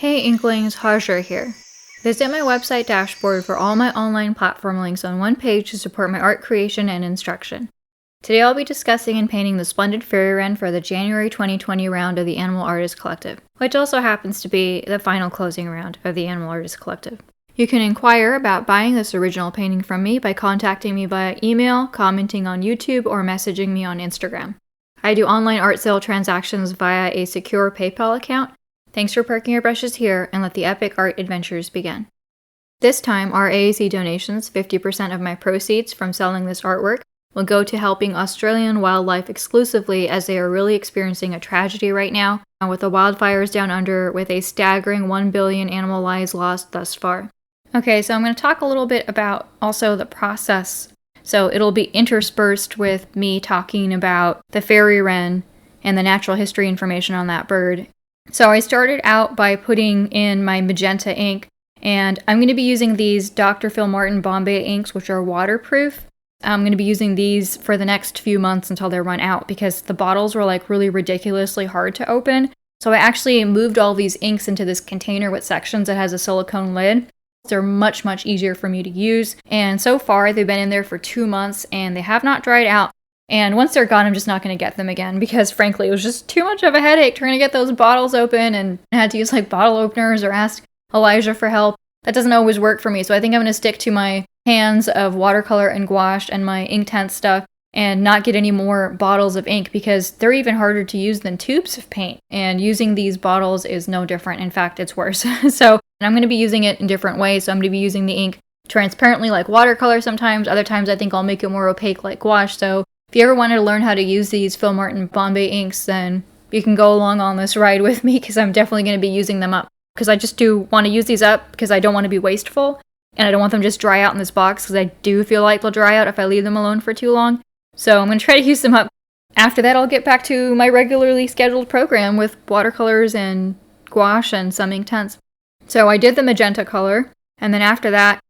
Hey Inklings, Hajra here. Visit my website dashboard for all my online platform links on one page to support my art creation and instruction. Today I'll be discussing and painting the Splendid Fairywren for the January 2020 round of the Animal Artist Collective, which also happens to be the final closing round of the Animal Artist Collective. You can inquire about buying this original painting from me by contacting me via email, commenting on YouTube, or messaging me on Instagram. I do online art sale transactions via a secure PayPal account. Thanks for parking your brushes here, and let the epic art adventures begin. This time, our AAC donations, 50% of my proceeds from selling this artwork, will go to helping Australian wildlife exclusively, as they are really experiencing a tragedy right now, with the wildfires down under with a staggering 1 billion animal lives lost thus far. Okay, so I'm going to talk a little bit about also the process. So it'll be interspersed with me talking about the fairy wren and the natural history information on that bird. So I started out by putting in my magenta ink, and I'm going to be using these Dr. Phil Martin Bombay inks, which are waterproof. I'm going to be using these for the next few months until they run out, because the bottles were like really ridiculously hard to open. So I actually moved all these inks into this container with sections that has a silicone lid. They're much easier for me to use. And so far, they've been in there for 2 months and they have not dried out. And once they're gone, I'm just not going to get them again because, frankly, it was just too much of a headache trying to get those bottles open, and I had to use like bottle openers or ask Elijah for help. That doesn't always work for me, so I think I'm going to stick to my cans of watercolor and gouache and my Inktense stuff and not get any more bottles of ink, because they're even harder to use than tubes of paint, and using these bottles is no different. In fact, it's worse. So I'm going to be using it in different ways. So I'm going to be using the ink transparently like watercolor sometimes. Other times I think I'll make it more opaque like gouache. So if you ever wanted to learn how to use these Phil Martin Bombay inks, then you can go along on this ride with me, because I'm definitely going to be using them up. Because I just do want to use these up because I don't want to be wasteful, and I don't want them just dry out in this box, because I do feel like they'll dry out if I leave them alone for too long. So I'm going to try to use them up. After that, I'll get back to my regularly scheduled program with watercolors and gouache and some Inktense. So I did the magenta color, and then after that,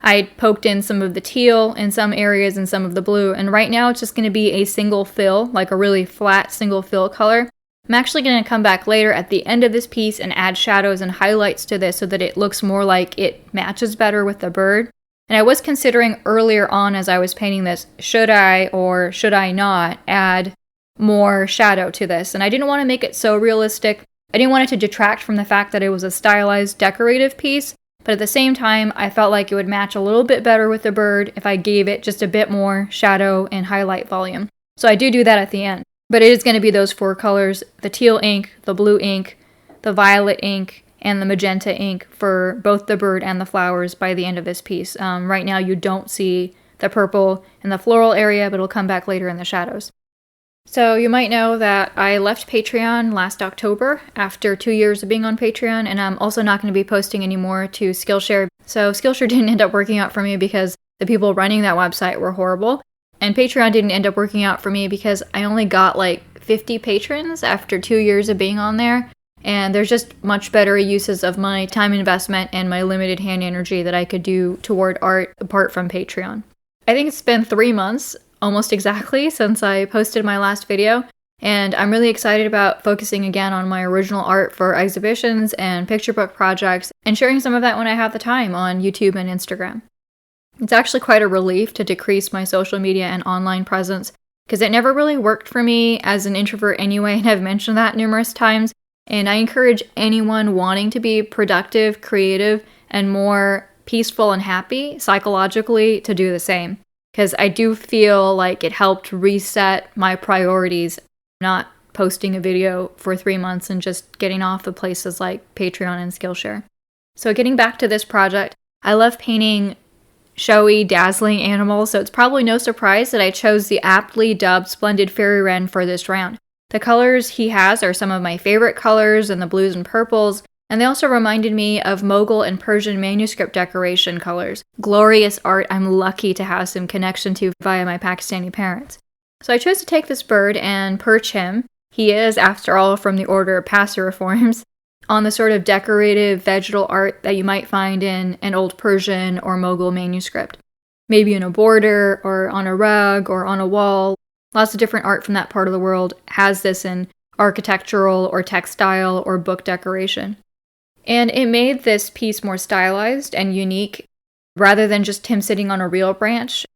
I poked in some of the teal in some areas and some of the blue, and right now it's just going to be a single fill, like a really flat single fill color. I'm actually going to come back later at the end of this piece and add shadows and highlights to this so that it looks more like it matches better with the bird. And I was considering earlier on as I was painting this, should I or should I not add more shadow to this? And I didn't want to make it so realistic. I didn't want it to detract from the fact that it was a stylized decorative piece. But at the same time, I felt like it would match a little bit better with the bird if I gave it just a bit more shadow and highlight volume. So I do that at the end. But it is going to be those 4 colors: the teal ink, the blue ink, the violet ink, and the magenta ink for both the bird and the flowers by the end of this piece. Right now you don't see the purple in the floral area, but it'll come back later in the shadows. So you might know that I left Patreon last October after 2 years of being on Patreon, and I'm also not going to be posting anymore to Skillshare. So Skillshare didn't end up working out for me because the people running that website were horrible, and Patreon didn't end up working out for me because I only got like 50 patrons after 2 years of being on there, and there's just much better uses of my time investment and my limited hand energy that I could do toward art apart from Patreon. I think it's been 3 months almost exactly since I posted my last video, and I'm really excited about focusing again on my original art for exhibitions and picture book projects, and sharing some of that when I have the time on YouTube and Instagram. It's actually quite a relief to decrease my social media and online presence, because it never really worked for me as an introvert anyway, and I've mentioned that numerous times, and I encourage anyone wanting to be productive, creative, and more peaceful and happy psychologically to do the same. Because I do feel like it helped reset my priorities, not posting a video for 3 months and just getting off of places like Patreon and Skillshare. So getting back to this project, I love painting showy, dazzling animals, so it's probably no surprise that I chose the aptly dubbed Splendid Fairywren for this round. The colors he has are some of my favorite colors, and the blues and purples, and they also reminded me of Mughal and Persian manuscript decoration colors. Glorious art I'm lucky to have some connection to via my Pakistani parents. So I chose to take this bird and perch him. He is, after all, from the order of Passeriformes, on the sort of decorative vegetal art that you might find in an old Persian or Mughal manuscript. Maybe in a border, or on a rug, or on a wall. Lots of different art from that part of the world has this in architectural or textile or book decoration. And it made this piece more stylized and unique rather than just him sitting on a real branch.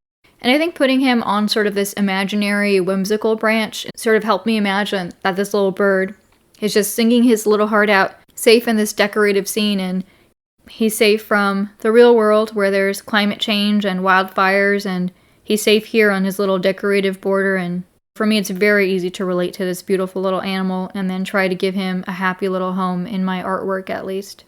And I think putting him on sort of this imaginary, whimsical branch sort of helped me imagine that this little bird is just singing his little heart out, safe in this decorative scene, and he's safe from the real world where there's climate change and wildfires, and he's safe here on his little decorative border. And for me, it's very easy to relate to this beautiful little animal and then try to give him a happy little home in my artwork at least.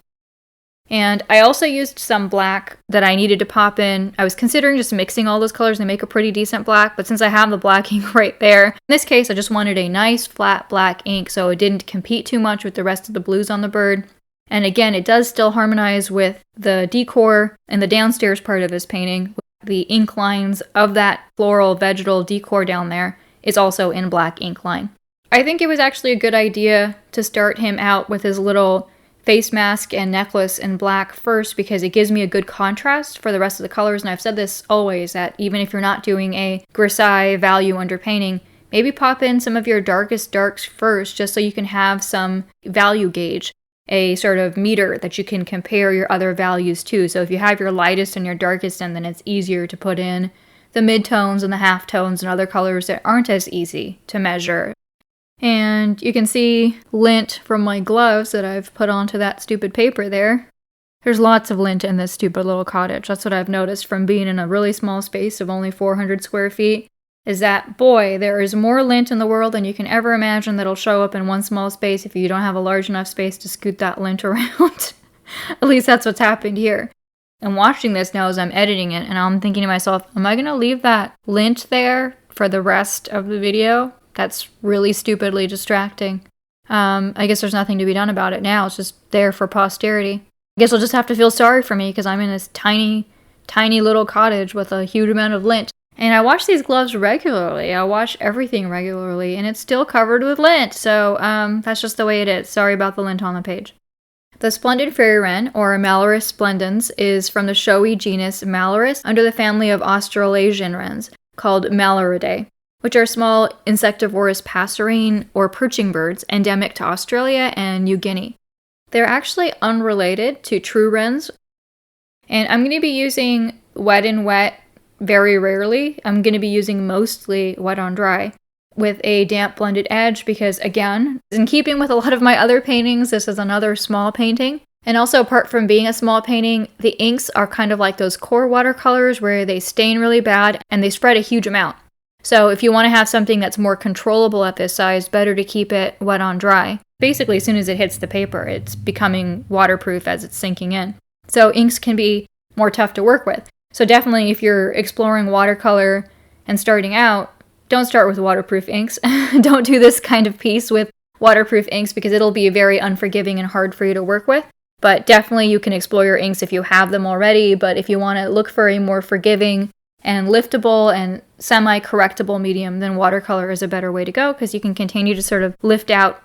And I also used some black that I needed to pop in. I was considering just mixing all those colors and make a pretty decent black, but since I have the black ink right there, in this case I just wanted a nice flat black ink so it didn't compete too much with the rest of the blues on the bird. And again, it does still harmonize with the decor and the downstairs part of this painting. The ink lines of that floral vegetal decor down there is also in black ink line. I think it was actually a good idea to start him out with his little face mask and necklace in black first because it gives me a good contrast for the rest of the colors. And I've said this always, that even if you're not doing a grisaille value underpainting, maybe pop in some of your darkest darks first just so you can have some value gauge, a sort of meter that you can compare your other values to. So if you have your lightest and your darkest, and then it's easier to put in the midtones and the halftones and other colors that aren't as easy to measure. And you can see lint from my gloves that I've put onto that stupid paper there. There's lots of lint in this stupid little cottage. That's what I've noticed from being in a really small space of only 400 square feet, is that, boy, there is more lint in the world than you can ever imagine that'll show up in one small space if you don't have a large enough space to scoot that lint around. At least that's what's happened here. I'm watching this now as I'm editing it, and I'm thinking to myself, am I going to leave that lint there for the rest of the video? That's really stupidly distracting. I guess there's nothing to be done about it now. It's just there for posterity. I guess you'll just have to feel sorry for me because I'm in this tiny, tiny little cottage with a huge amount of lint. And I wash these gloves regularly. I wash everything regularly, and it's still covered with lint. So that's just the way it is. Sorry about the lint on the page. The Splendid Fairywren, or Malurus splendens, is from the showy genus Malurus under the family of Australasian wrens, called Maluridae, which are small insectivorous passerine or perching birds endemic to Australia and New Guinea. They're actually unrelated to true wrens, and I'm going to be using wet and wet very rarely. I'm going to be using mostly wet on dry with a damp blended edge because, again, in keeping with a lot of my other paintings, this is another small painting. And also, apart from being a small painting, the inks are kind of like those core watercolors where they stain really bad and they spread a huge amount. So if you want to have something that's more controllable at this size, better to keep it wet on dry. Basically, as soon as it hits the paper, it's becoming waterproof as it's sinking in. So inks can be more tough to work with. So definitely, if you're exploring watercolor and starting out, don't start with waterproof inks. Don't do this kind of piece with waterproof inks because it'll be very unforgiving and hard for you to work with. But definitely you can explore your inks if you have them already. But if you want to look for a more forgiving and liftable and semi-correctable medium, then watercolor is a better way to go because you can continue to sort of lift out.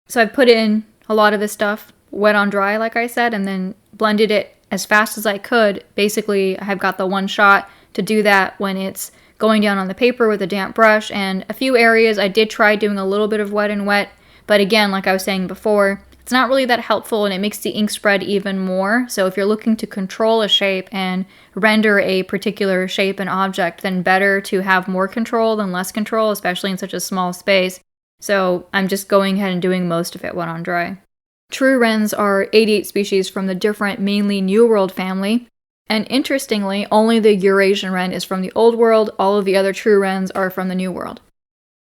So I've put in a lot of this stuff wet on dry, like I said, and then blended it as fast as I could. Basically, I've got the one shot to do that when it's going down on the paper with a damp brush, and a few areas I did try doing a little bit of wet and wet, but again, like I was saying before, it's not really that helpful and it makes the ink spread even more. So if you're looking to control a shape and render a particular shape and object, then better to have more control than less control, especially in such a small space. So I'm just going ahead and doing most of it wet on dry. True wrens are 88 species from the different, mainly New World family. And interestingly, only the Eurasian wren is from the Old World. All of the other true wrens are from the New World.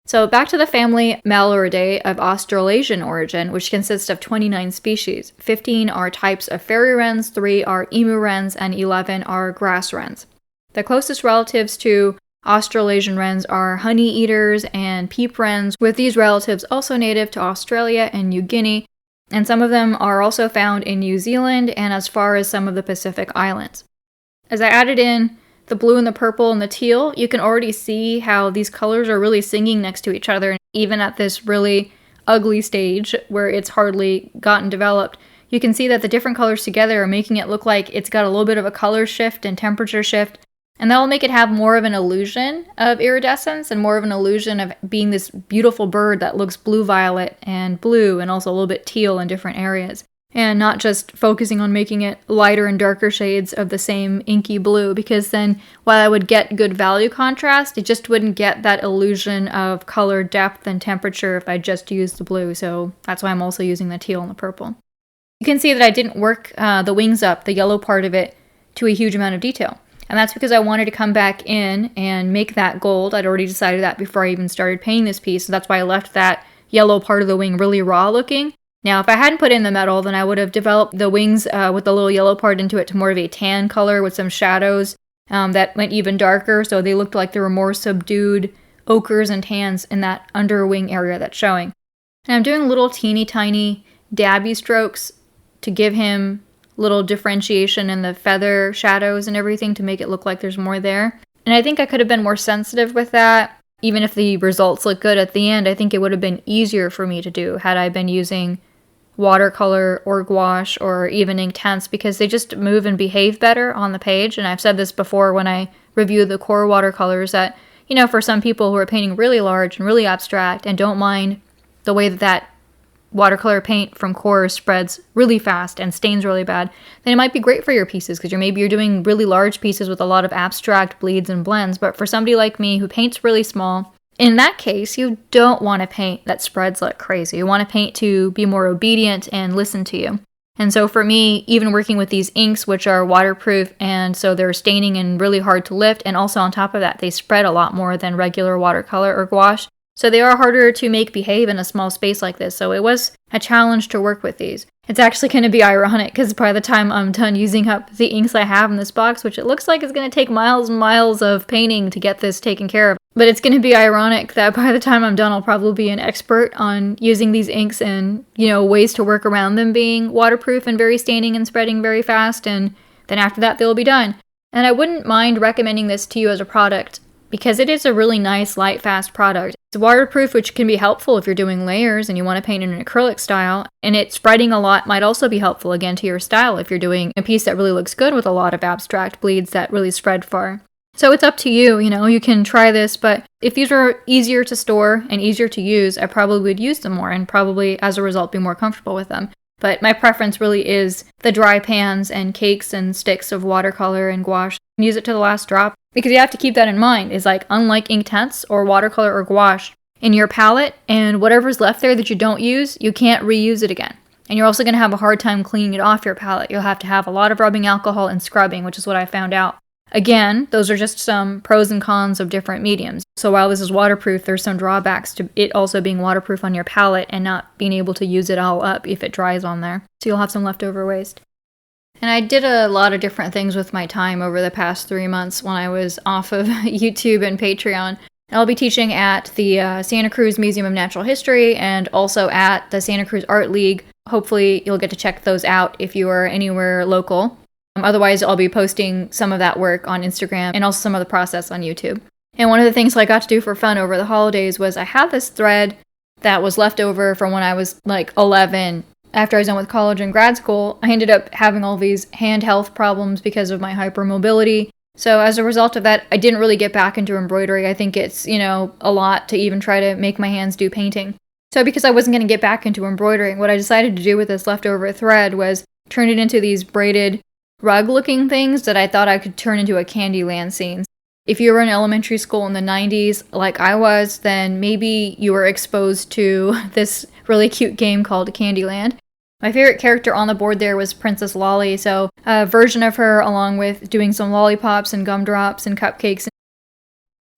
So back to the family Maluridae of Australasian origin, which consists of 29 species. 15 are types of fairy wrens, 3 are emu wrens, and 11 are grass wrens. The closest relatives to Australasian wrens are honey eaters and peep wrens, with these relatives also native to Australia and New Guinea, and some of them are also found in New Zealand and as far as some of the Pacific Islands. As I added in the blue and the purple and the teal, you can already see how these colors are really singing next to each other, even at this really ugly stage where it's hardly gotten developed. You can see that the different colors together are making it look like it's got a little bit of a color shift and temperature shift, and that will make it have more of an illusion of iridescence and more of an illusion of being this beautiful bird that looks blue-violet and blue and also a little bit teal in different areas. and not just focusing on making it lighter and darker shades of the same inky blue, because then while I would get good value contrast, it just wouldn't get that illusion of color depth and temperature if I just used the blue. So that's why I'm also using the teal and the purple. You can see that I didn't work the wings up, the yellow part of it, to a huge amount of detail. And that's because I wanted to come back in and make that gold. I'd already decided that before I even started painting this piece. So that's why I left that yellow part of the wing really raw looking. Now, if I hadn't put in the metal, then I would have developed the wings with the little yellow part into it to more of a tan color with some shadows that went even darker. So they looked like there were more subdued ochres and tans in that under wing area that's showing. And I'm doing little teeny tiny dabby strokes to give him little differentiation in the feather shadows and everything to make it look like there's more there. And I think I could have been more sensitive with that. Even if the results look good at the end, I think it would have been easier for me to do had I been using watercolor or gouache or even Inktense, because they just move and behave better on the page. And I've said this before when I review the core watercolors that, you know, for some people who are painting really large and really abstract and don't mind the way that watercolor paint from core spreads really fast and stains really bad, then it might be great for your pieces because maybe you're doing really large pieces with a lot of abstract bleeds and blends. But for somebody like me who paints really small, in that case, you don't want to paint that spreads like crazy. You want to paint to be more obedient and listen to you. And so for me, even working with these inks, which are waterproof, and so they're staining and really hard to lift, and also on top of that, they spread a lot more than regular watercolor or gouache. So they are harder to make behave in a small space like this. So it was a challenge to work with these. It's actually going to be ironic because by the time I'm done using up the inks I have in this box, which it looks like is going to take miles and miles of painting to get this taken care of, but it's going to be ironic that by the time I'm done, I'll probably be an expert on using these inks and, you know, ways to work around them being waterproof and very staining and spreading very fast. And then after that, they'll be done. And I wouldn't mind recommending this to you as a product because it is a really nice, light, fast product. It's waterproof, which can be helpful if you're doing layers and you want to paint in an acrylic style. And it spreading a lot might also be helpful, again, to your style if you're doing a piece that really looks good with a lot of abstract bleeds that really spread far. So it's up to you, you know, you can try this, but if these are easier to store and easier to use, I probably would use them more and probably, as a result, be more comfortable with them. But my preference really is the dry pans and cakes and sticks of watercolor and gouache. Use it to the last drop. Because you have to keep that in mind, is like, unlike Inktense or watercolor or gouache, in your palette and whatever's left there that you don't use, you can't reuse it again. And you're also going to have a hard time cleaning it off your palette. You'll have to have a lot of rubbing alcohol and scrubbing, which is what I found out. Again, those are just some pros and cons of different mediums. So while this is waterproof, there's some drawbacks to it also being waterproof on your palette and not being able to use it all up if it dries on there. So you'll have some leftover waste. And I did a lot of different things with my time over the past 3 months when I was off of YouTube and Patreon. I'll be teaching at the Santa Cruz Museum of Natural History and also at the Santa Cruz Art League. Hopefully you'll get to check those out if you are anywhere local. Otherwise, I'll be posting some of that work on Instagram and also some of the process on YouTube. And one of the things I got to do for fun over the holidays was I had this thread that was left over from when I was like 11. After I was done with college and grad school, I ended up having all these hand health problems because of my hypermobility. So as a result of that, I didn't really get back into embroidery. I think it's, you know, a lot to even try to make my hands do painting. So because I wasn't going to get back into embroidering, what I decided to do with this leftover thread was turn it into these braided rug-looking things that I thought I could turn into a Candyland scene. If you were in elementary school in the 90s, like I was, then maybe you were exposed to this really cute game called Candyland. My favorite character on the board there was Princess Lolly, so a version of her along with doing some lollipops and gumdrops and cupcakes.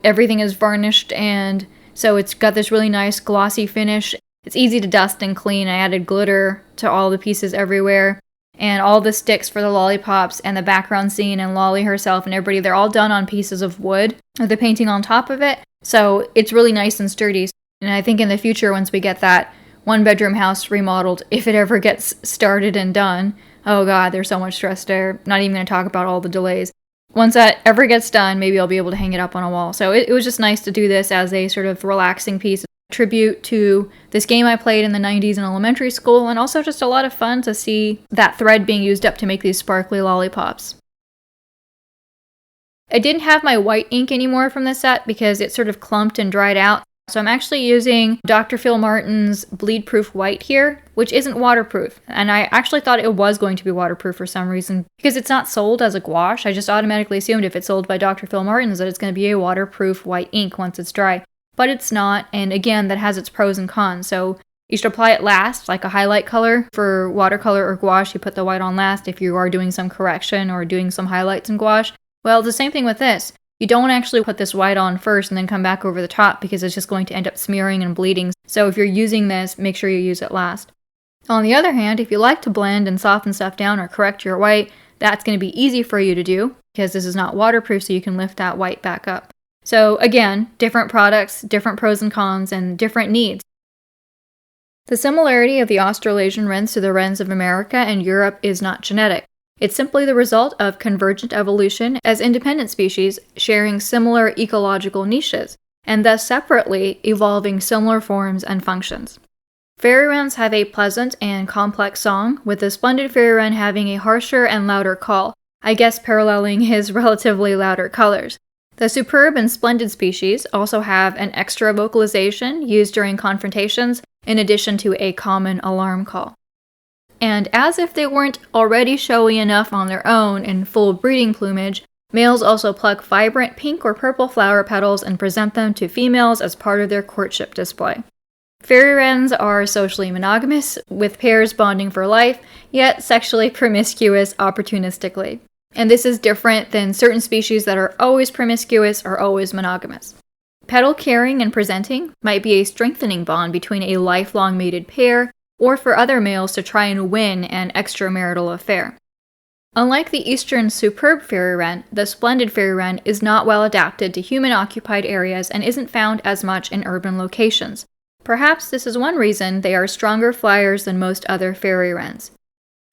Everything is varnished, and so it's got this really nice glossy finish. It's easy to dust and clean. I added glitter to all the pieces everywhere. And all the sticks for the lollipops and the background scene and Lolly herself and everybody, they're all done on pieces of wood with the painting on top of it. So it's really nice and sturdy. And I think in the future, once we get that one-bedroom house remodeled, if it ever gets started and done, oh god, there's so much stress there. Not even going to talk about all the delays. Once that ever gets done, maybe I'll be able to hang it up on a wall. So it was just nice to do this as a sort of relaxing piece. Tribute to this game I played in the 90s in elementary school, and also just a lot of fun to see that thread being used up to make these sparkly lollipops. I didn't have my white ink anymore from this set because it sort of clumped and dried out, So I'm actually using Dr. Phil Martin's Bleed Proof White here, which isn't waterproof. And I actually thought it was going to be waterproof for some reason because it's not sold as a gouache. I just automatically assumed if it's sold by Dr. Phil Martin's that it's going to be a waterproof white ink once it's dry. But it's not, and again, that has its pros and cons. So you should apply it last, like a highlight color. For watercolor or gouache, you put the white on last if you are doing some correction or doing some highlights in gouache. Well, the same thing with this. You don't actually put this white on first and then come back over the top because it's just going to end up smearing and bleeding. So if you're using this, make sure you use it last. On the other hand, if you like to blend and soften stuff down or correct your white, that's going to be easy for you to do because this is not waterproof, so you can lift that white back up. So again, different products, different pros and cons, and different needs. The similarity of the Australasian wrens to the wrens of America and Europe is not genetic. It's simply the result of convergent evolution as independent species sharing similar ecological niches, and thus separately evolving similar forms and functions. Fairy wrens have a pleasant and complex song, with the splendid fairy wren having a harsher and louder call, I guess paralleling his relatively louder colors. The superb and splendid species also have an extra vocalization used during confrontations, in addition to a common alarm call. And as if they weren't already showy enough on their own in full breeding plumage, males also pluck vibrant pink or purple flower petals and present them to females as part of their courtship display. Fairy wrens are socially monogamous, with pairs bonding for life, yet sexually promiscuous opportunistically. And this is different than certain species that are always promiscuous or always monogamous. Petal carrying and presenting might be a strengthening bond between a lifelong mated pair, or for other males to try and win an extramarital affair. Unlike the eastern superb fairy wren, the splendid fairy wren is not well adapted to human-occupied areas and isn't found as much in urban locations. Perhaps this is one reason they are stronger flyers than most other fairy wrens.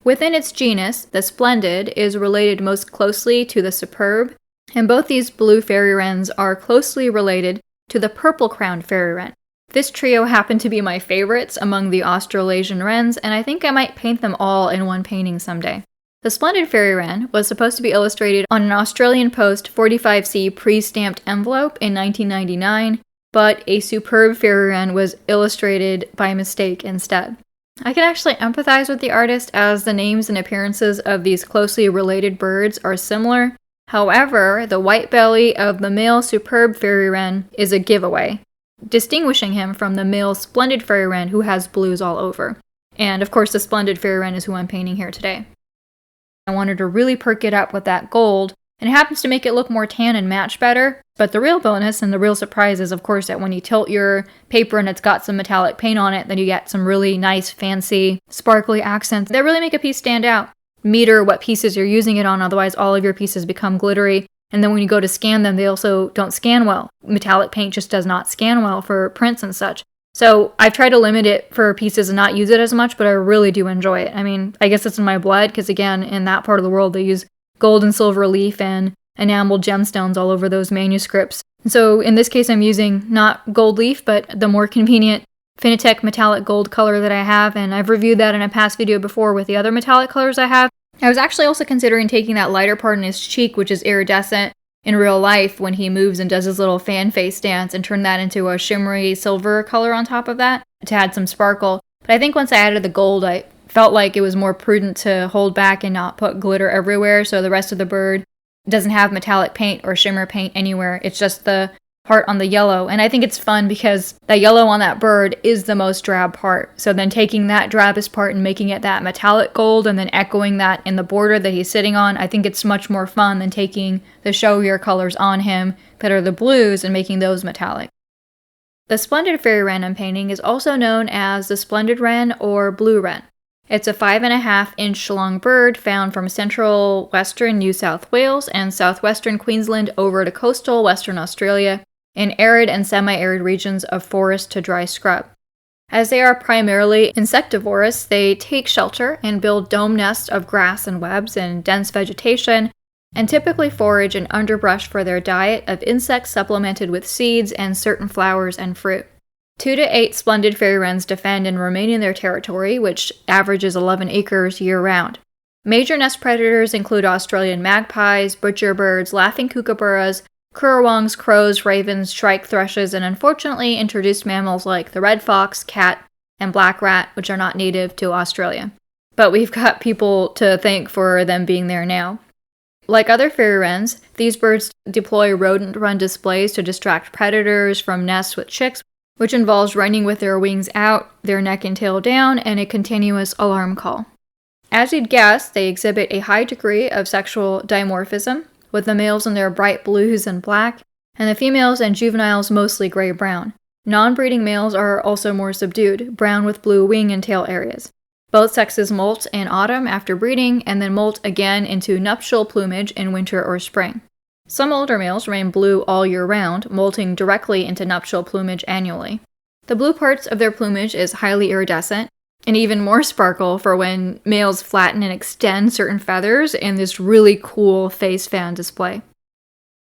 Within its genus, the splendid is related most closely to the superb, and both these blue fairy wrens are closely related to the purple-crowned fairy wren. This trio happened to be my favorites among the Australasian wrens, and I think I might paint them all in one painting someday. The splendid fairy wren was supposed to be illustrated on an Australian Post 45C pre-stamped envelope in 1999, but a superb fairy wren was illustrated by mistake instead. I can actually empathize with the artist as the names and appearances of these closely related birds are similar. However, the white belly of the male superb fairy wren is a giveaway, distinguishing him from the male splendid fairy wren who has blues all over. And of course the splendid fairy wren is who I'm painting here today. I wanted to really perk it up with that gold, and it happens to make it look more tan and match better, but the real bonus and the real surprise is of course that when you tilt your paper and it's got some metallic paint on it, then you get some really nice fancy sparkly accents that really make a piece stand out. Meter what pieces you're using it on, otherwise all of your pieces become glittery. And then when you go to scan them, they also don't scan well. Metallic paint just does not scan well for prints and such. So I've tried to limit it for pieces and not use it as much, but I really do enjoy it. I mean, I guess it's in my blood because again, in that part of the world, they use gold and silver leaf and enameled gemstones all over those manuscripts. So in this case, I'm using not gold leaf, but the more convenient Finetec metallic gold color that I have, and I've reviewed that in a past video before with the other metallic colors I have. I was actually also considering taking that lighter part in his cheek, which is iridescent in real life when he moves and does his little fan face dance, and turn that into a shimmery silver color on top of that to add some sparkle. But I think once I added the gold, I felt like it was more prudent to hold back and not put glitter everywhere, so the rest of the bird doesn't have metallic paint or shimmer paint anywhere. It's just the part on the yellow, and I think it's fun because that yellow on that bird is the most drab part. So then taking that drabbest part and making it that metallic gold and then echoing that in the border that he's sitting on, I think it's much more fun than taking the showier colors on him that are the blues and making those metallic. The splendid fairy wren I'm painting is also known as the splendid wren or blue wren. It's a 5.5-inch long bird found from central western New South Wales and southwestern Queensland over to coastal Western Australia, in arid and semi-arid regions of forest to dry scrub. As they are primarily insectivorous, they take shelter and build dome nests of grass and webs in dense vegetation, and typically forage in underbrush for their diet of insects supplemented with seeds and certain flowers and fruit. 2 to 8 splendid fairy wrens defend and remain in their territory, which averages 11 acres year-round. Major nest predators include Australian magpies, butcherbirds, laughing kookaburras, currawongs, crows, ravens, shrike, thrushes, and unfortunately introduced mammals like the red fox, cat, and black rat, which are not native to Australia. But we've got people to thank for them being there now. Like other fairy wrens, these birds deploy rodent run displays to distract predators from nests with chicks, which involves running with their wings out, their neck and tail down, and a continuous alarm call. As you'd guess, they exhibit a high degree of sexual dimorphism, with the males in their bright blues and black, and the females and juveniles mostly gray-brown. Non-breeding males are also more subdued, brown with blue wing and tail areas. Both sexes molt in autumn after breeding, and then molt again into nuptial plumage in winter or spring. Some older males remain blue all year round, molting directly into nuptial plumage annually. The blue parts of their plumage is highly iridescent, and even more sparkle for when males flatten and extend certain feathers in this really cool face fan display.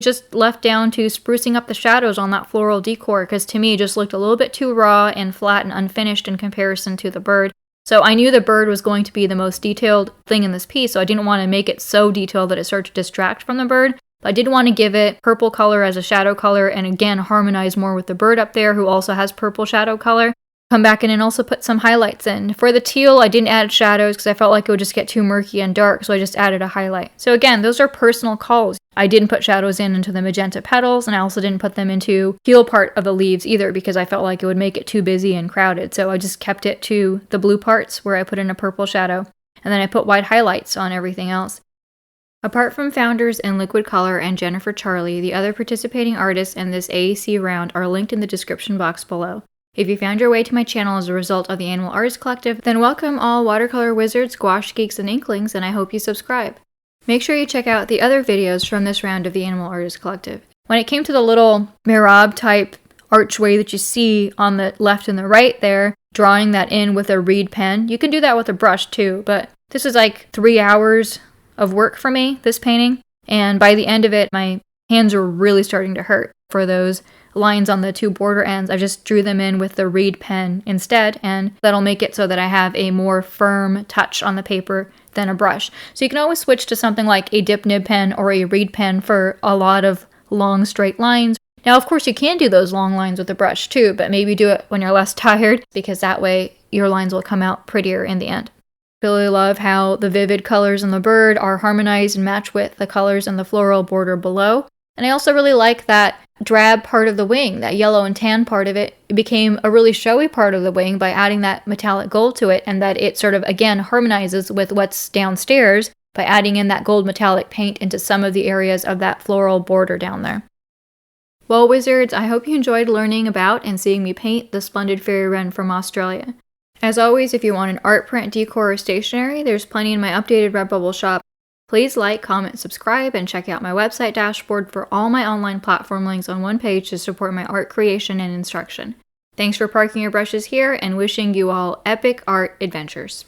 Just left down to sprucing up the shadows on that floral decor, because to me it just looked a little bit too raw and flat and unfinished in comparison to the bird. So I knew the bird was going to be the most detailed thing in this piece, so I didn't want to make it so detailed that it started to distract from the bird. But I did want to give it purple color as a shadow color, and again harmonize more with the bird up there, who also has purple shadow color. Come back in and also put some highlights in. For the teal, I didn't add shadows because I felt like it would just get too murky and dark, so I just added a highlight. So again, those are personal calls. I didn't put shadows into the magenta petals, and I also didn't put them into the teal part of the leaves either because I felt like it would make it too busy and crowded. So I just kept it to the blue parts where I put in a purple shadow, and then I put white highlights on everything else. Apart from Founders and Liquid Color and Jennifer Charlie, the other participating artists in this AAC round are linked in the description box below. If you found your way to my channel as a result of the Animal Artist Collective, then welcome all watercolor wizards, gouache geeks, and inklings, and I hope you subscribe. Make sure you check out the other videos from this round of the Animal Artist Collective. When it came to the little mihrab type archway that you see on the left and the right there, drawing that in with a reed pen, you can do that with a brush too, but this is like 3 hours of work for me, this painting, and by the end of it, my hands are really starting to hurt for those lines on the two border ends. I just drew them in with the reed pen instead, and that'll make it so that I have a more firm touch on the paper than a brush. So you can always switch to something like a dip nib pen or a reed pen for a lot of long straight lines. Now, of course, you can do those long lines with a brush too, but maybe do it when you're less tired, because that way your lines will come out prettier in the end. Really love how the vivid colors in the bird are harmonized and match with the colors in the floral border below. And I also really like that drab part of the wing, that yellow and tan part of it. It became a really showy part of the wing by adding that metallic gold to it, and that it sort of, again, harmonizes with what's downstairs by adding in that gold metallic paint into some of the areas of that floral border down there. Well, wizards, I hope you enjoyed learning about and seeing me paint the Splendid Fairywren from Australia. As always, if you want an art, print, decor, or stationery, there's plenty in my updated Redbubble shop. Please like, comment, subscribe, and check out my website dashboard for all my online platform links on one page to support my art creation and instruction. Thanks for parking your brushes here, and wishing you all epic art adventures.